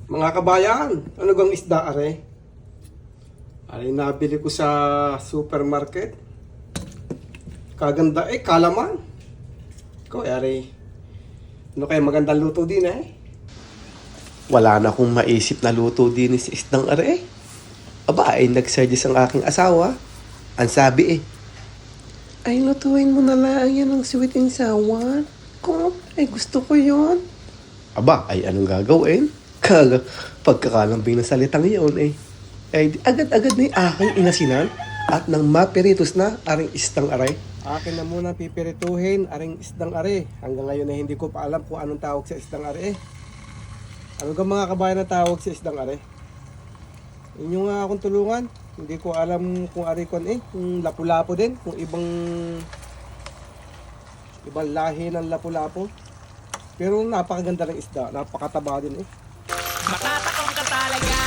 Mga kabayan, ano gang isda are? Are nabili ko sa supermarket. Kaganda kalaman. Ko are. Ano kaya magandang luto din Wala na akong maisip na luto din sa isdang are. Aba ay nagsuggest ang aking asawa. Ang sabi ay lutuin mo na lang yan ng sweet and sour. Ko, ay gusto ko yon. Aba, ay anong gagawin? Pagkakalambing ng salitang iyon ay agad-agad na yung aking inasinan at nang mapiritos na aring isdang aray. Akin na muna pipirituhin aring isdang are. Hanggang ngayon ay hindi ko pa alam kung anong tawag sa isdang are. Ano ka mga kabayan na tawag sa isdang are? Inyo nga akong tulungan. Hindi ko alam kung ari kon kung lapu-lapo din, kung ibang lahi ng lapu-lapo. Pero napakaganda ng isda, napakataba din Matatakam ka talaga.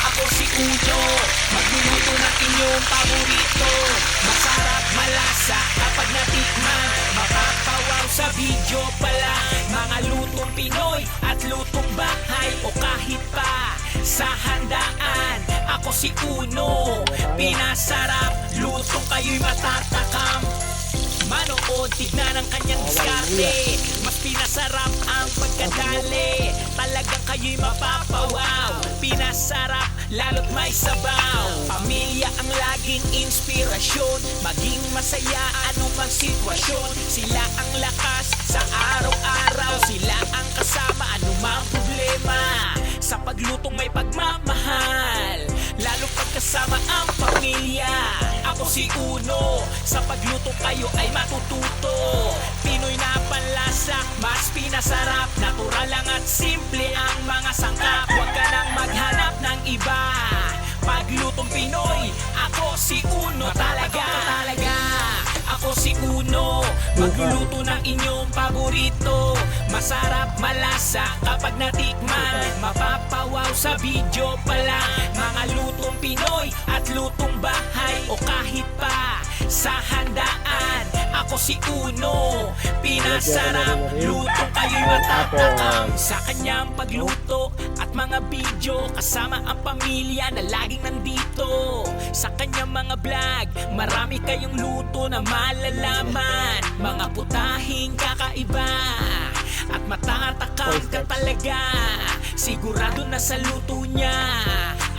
Ako si Uno, magluluto ng inyong paborito. Masarap, malasa, kapag natikman, mapapawaw sa video pala. Mga lutong Pinoy at lutong bahay o kahit pa sa handaan. Ako si Uno, pinasarap, lutong kayo'y matatakam. Manood, tignan ang kanyang diskarte. Mas pinasarap ang pagkadali. Talagang kayo'y mapapawaw. Pinasarap, lalo't may sabaw. Pamilya ang laging inspirasyon. Maging masaya anumang sitwasyon. Sila ang lakas sa araw-araw. Sila ang kasama anumang problema. Sa paglutong may pagmamahal, lalo pagkasama ang pamilya. Ako si Uno, sa pagluto kayo ay matututo. Pinoy na panlasa, mas pinasarap. Natural lang at simple ang mga sangkap. Huwag ka nang maghanap ng iba. Paglutong Pinoy, ako si Uno talaga. Ako si Uno, magluluto ng inyong paborito. Masarap, malasa, kapag natikman, mapapawaw sa video pala. Mga lutong Pinoy at lutong bahay o kahit pa sa handaan. Ako si Uno, pinasarap, lutong kayo'y matatakam. Sa kanyang pagluto at mga video, kasama ang pamilya na laging nandito. Sa kanyang mga vlog, marami kayong luto na malalaman. Mga putahing kakaiba at matatakam ka talaga. Sigurado na sa luto niya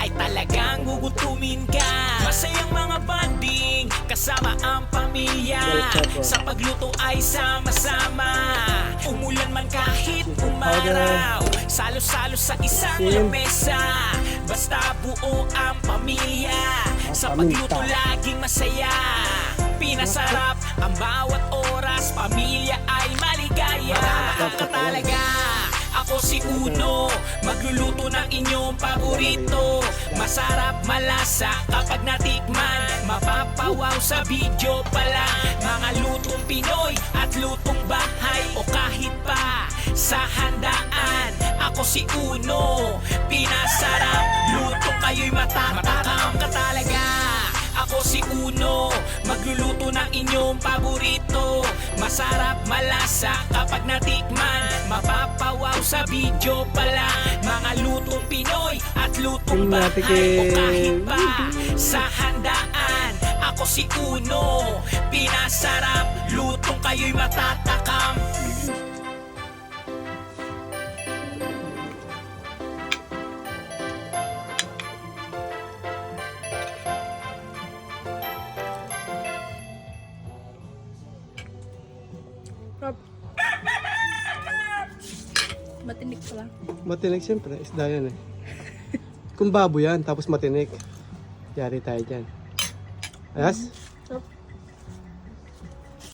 ay talagang gugutumin ka. Masayang mga banding kasama ang pamilya. Sa pagluto ay sama-sama. Umulan man kahit umaraw, salo-salo sa isang lamesa. Basta buo ang pamilya. Sa pagluto laging masaya. Pinasarap ang bawat oras. Pamilya ay maligaya. Matatakam ka talaga. Ako si Uno, magluluto ng inyong paborito. Masarap, malasa, kapag natikman, mapapawaw sa video pala. Mga lutong Pinoy at lutong bahay o kahit pa sa handaan. Ako si Uno, pinasarap, lutong kayo'y matatakam ka talaga. Ako si Uno, magluluto ng inyong paborito. Masarap, malasa, kapag natikman, mapapawaw sa video pala. Mga lutong Pinoy at lutong bahay o kahit pa sa handaan. Ako si Uno, pinasarap, lutong kayo'y matatakam. Matinik pala. Matinik siyempre, isda yan Kung babo yan, tapos matinik. Yari tayo dyan. Ayas?